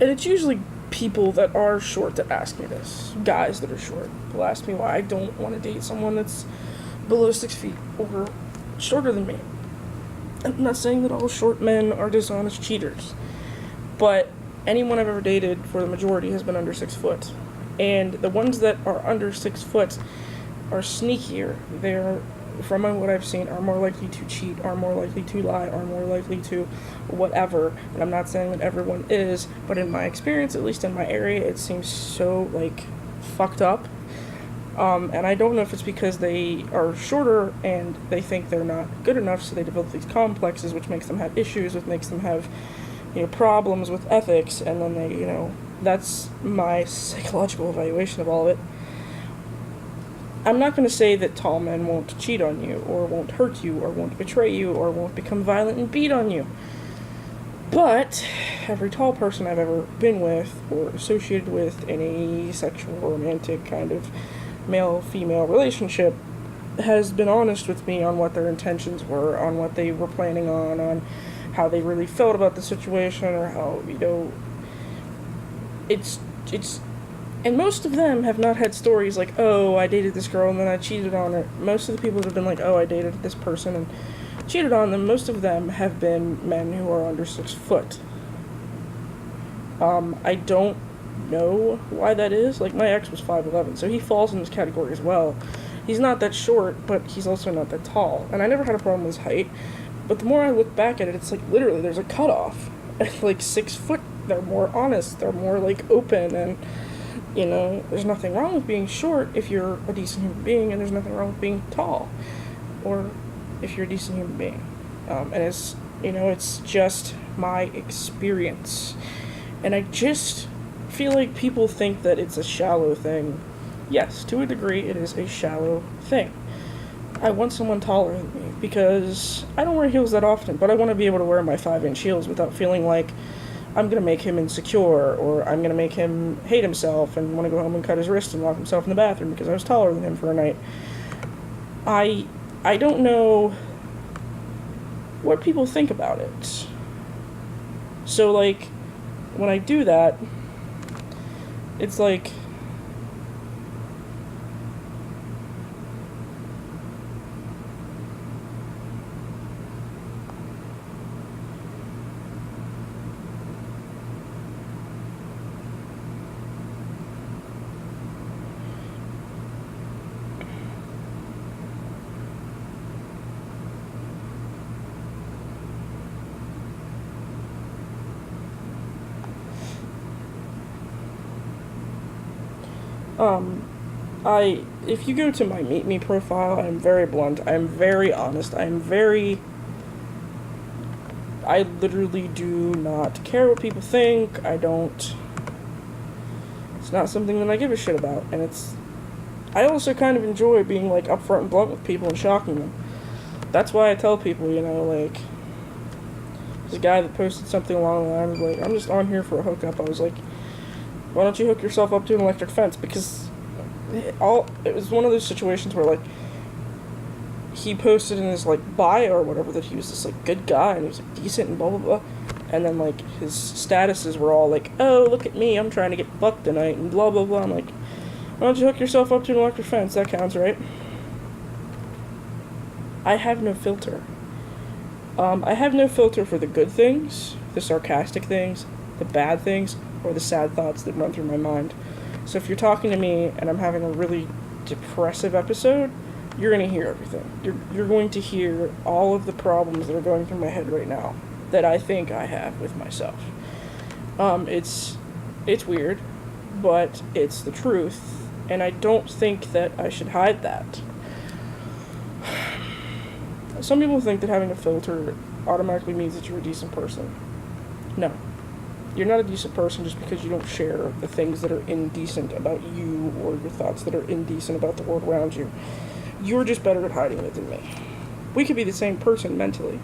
And it's usually people that are short that ask me this. Guys that are short will ask me why I don't want to date someone that's below 6 feet or shorter than me. I'm not saying that all short men are dishonest cheaters, but anyone I've ever dated, for the majority, has been under 6 foot. And the ones that are under 6 foot are sneakier. They're, from what I've seen, are more likely to cheat, are more likely to lie, are more likely to whatever. And I'm not saying that everyone is, but in my experience, at least in my area, it seems so, fucked up. And I don't know if it's because they are shorter and they think they're not good enough, so they develop these complexes, which makes them have issues, which makes them have, problems with ethics, and then they, that's my psychological evaluation of all of it. I'm not going to say that tall men won't cheat on you, or won't hurt you, or won't betray you, or won't become violent and beat on you. But every tall person I've ever been with, or associated with in a sexual, romantic kind of male-female relationship, has been honest with me on what their intentions were, on what they were planning on how they really felt about the situation, or how, it's, and most of them have not had stories like, oh, I dated this girl and then I cheated on her. Most of the people that have been like, oh, I dated this person and cheated on them, most of them have been men who are under 6 foot. I don't know why that is. My ex was 5'11", so he falls in this category as well. He's not that short, but he's also not that tall. And I never had a problem with his height. But the more I look back at it, it's literally there's a cutoff. At 6 foot, they're more honest, they're more open, and there's nothing wrong with being short if you're a decent human being, and there's nothing wrong with being tall, or if you're a decent human being. And it's, it's just my experience. And I just feel like people think that it's a shallow thing. Yes, to a degree, it is a shallow thing. I want someone taller than me, because I don't wear heels that often, but I want to be able to wear my 5-inch heels without feeling like I'm going to make him insecure, or I'm going to make him hate himself and want to go home and cut his wrist and lock himself in the bathroom because I was taller than him for a night. I don't know what people think about it. So, when I do that, it's if you go to my Meet Me profile, I'm very blunt, I'm very honest, I literally do not care what people think. It's not something that I give a shit about, and I also kind of enjoy being, upfront and blunt with people and shocking them. That's why I tell people, there's a guy that posted something along the lines of, I'm just on here for a hookup. I was like, why don't you hook yourself up to an electric fence? Because it was one of those situations where, he posted in his, bio or whatever that he was this, good guy, and he was, decent and blah, blah, blah. And then, his statuses were all oh, look at me, I'm trying to get fucked tonight, and blah, blah, blah. I'm like, why don't you hook yourself up to an electric fence? That counts, right? I have no filter. I have no filter for the good things, the sarcastic things, the bad things, or the sad thoughts that run through my mind. So if you're talking to me and I'm having a really depressive episode, you're going to hear everything. You're going to hear all of the problems that are going through my head right now that I think I have with myself. It's weird, but it's the truth, and I don't think that I should hide that. Some people think that having a filter automatically means that you're a decent person. No. You're not a decent person just because you don't share the things that are indecent about you, or your thoughts that are indecent about the world around you. You're just better at hiding it than me. We could be the same person mentally,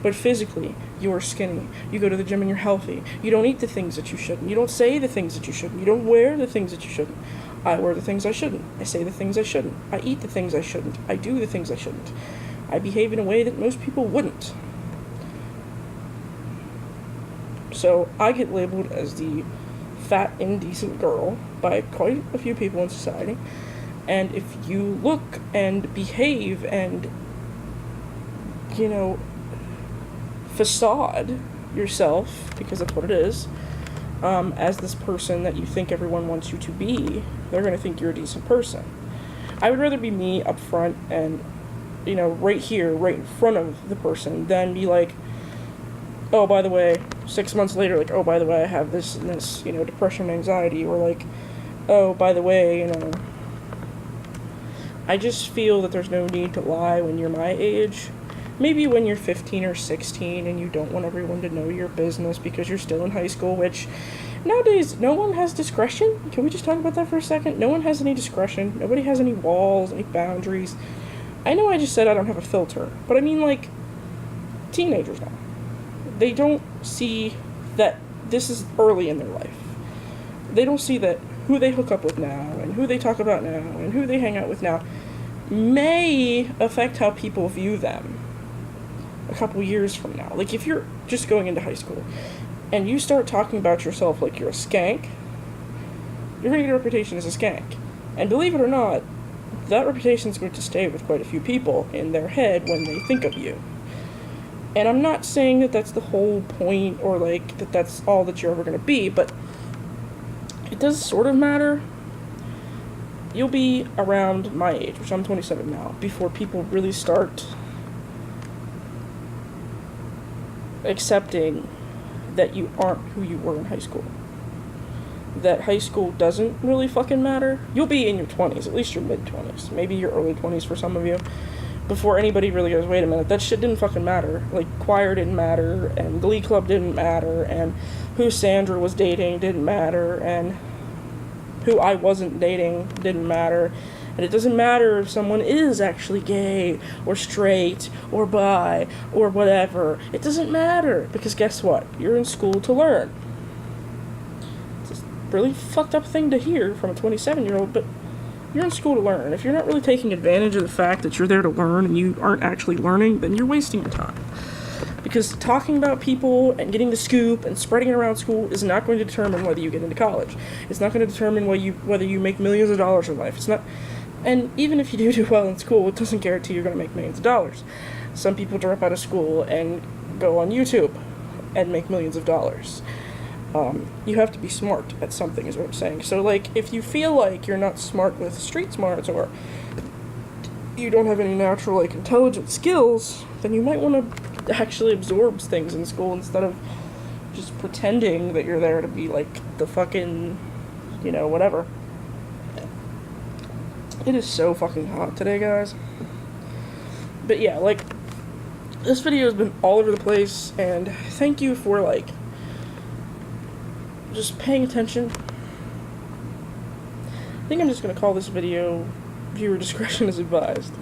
but physically, you're skinny. You go to the gym and you're healthy. You don't eat the things that you shouldn't. You don't say the things that you shouldn't. You don't wear the things that you shouldn't. I wear the things I shouldn't. I say the things I shouldn't. I eat the things I shouldn't. I do the things I shouldn't. I behave in a way that most people wouldn't. So I get labeled as the fat, indecent girl by quite a few people in society. And if you look and behave and, you know, facade yourself, because that's what it is, as this person that you think everyone wants you to be, they're going to think you're a decent person. I would rather be me up front and, you know, right here, right in front of the person, than be like, oh, by the way, 6 months later, like, oh, by the way, I have this and this, you know, depression and anxiety, or like, oh, by the way, you know, I just feel that there's no need to lie when you're my age. Maybe when you're 15 or 16 and you don't want everyone to know your business because you're still in high school, which nowadays no one has discretion. Can we just talk about that for a second? No one has any discretion. Nobody has any walls, any boundaries. I know I just said I don't have a filter, but I mean, like, teenagers now. They don't see that this is early in their life. They don't see that who they hook up with now and who they talk about now and who they hang out with now may affect how people view them a couple years from now. Like, if you're just going into high school and you start talking about yourself like you're a skank, you're going to get a reputation as a skank. And believe it or not, that reputation is going to stay with quite a few people in their head when they think of you. And I'm not saying that that's the whole point, or like that that's all that you're ever going to be, but it does sort of matter. You'll be around my age, which I'm 27 now, before people really start accepting that you aren't who you were in high school. That high school doesn't really fucking matter. You'll be in your 20s, at least your mid-20s, maybe your early 20s for some of you, before anybody really goes, wait a minute, that shit didn't fucking matter. Like, choir didn't matter, and Glee Club didn't matter, and who Sandra was dating didn't matter, and who I wasn't dating didn't matter. And it doesn't matter if someone is actually gay, or straight, or bi, or whatever. It doesn't matter, because guess what? You're in school to learn. It's a really fucked up thing to hear from a 27-year-old, but you're in school to learn. If you're not really taking advantage of the fact that you're there to learn and you aren't actually learning, then you're wasting your time. Because talking about people and getting the scoop and spreading it around school is not going to determine whether you get into college. It's not going to determine whether you make millions of dollars in life. It's not, and even if you do well in school, it doesn't guarantee you're going to make millions of dollars. Some people drop out of school and go on YouTube and make millions of dollars. You have to be smart at something, is what I'm saying. So, like, if you feel like you're not smart with street smarts, or you don't have any natural, like, intelligent skills, then you might want to actually absorb things in school instead of just pretending that you're there to be, like, the fucking, you know, whatever. It is so fucking hot today, guys. But yeah, like, this video has been all over the place, and thank you for, like, just paying attention. I think I'm just going to call this video, viewer discretion is advised.